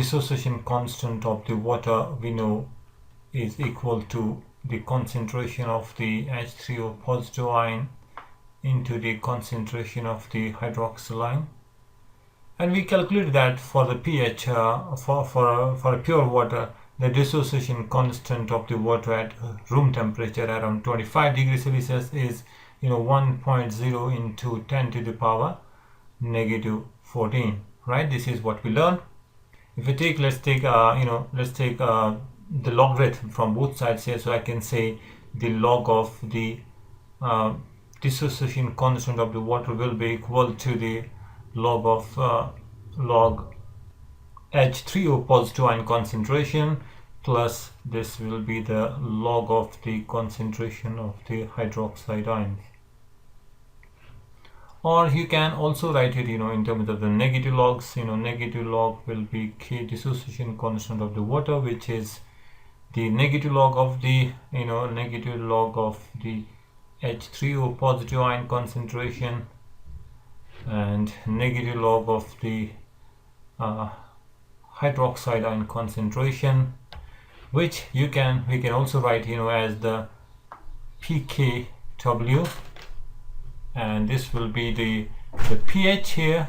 dissociation constant of the water we know is equal to the concentration of the H3O positive ion into the concentration of the hydroxyl ion. And we calculate that for the pH for a pure water, the dissociation constant of the water at room temperature around 25 degrees Celsius is 1.0 into 10 to the power negative 14. Right? This is what we learned. If we take, let's take the logarithm from both sides here. So I can say the log of the dissociation constant of the water will be equal to the log of log H3O positive ion concentration plus this will be the log of the concentration of the hydroxide ions. Or you can also write it in terms of the negative logs. Negative log will be K dissociation constant of the water, which is the negative log of the negative log of the H3O positive ion concentration and negative log of the hydroxide ion concentration, which we can also write as the pKw, and this will be the pH here,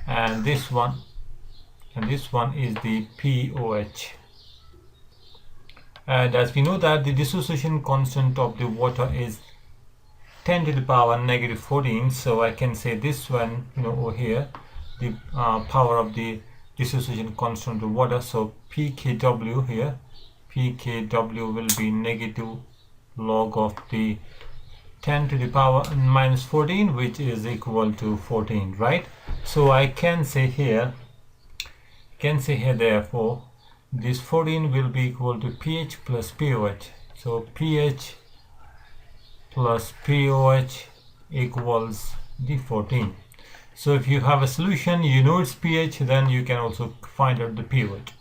and this one is the POH. And as we know that the dissociation constant of the water is 10 to the power negative 14, so I can say this one over here, the power of the dissociation constant of water. So pKw here, pKw will be negative log of the 10 to the power minus 14, which is equal to 14, right? So I can say here therefore this 14 will be equal to pH plus POH. So pH plus POH equals the 14. So if you have a solution, its pH, then you can also find out the POH.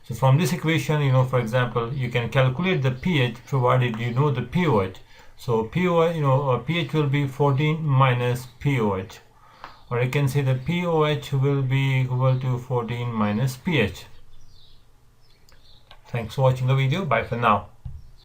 So from this equation, for example, you can calculate the pH provided you know the POH. So pH will be 14 minus POH, or you can say the POH will be equal to 14 minus pH. Thanks for watching the video. Bye for now.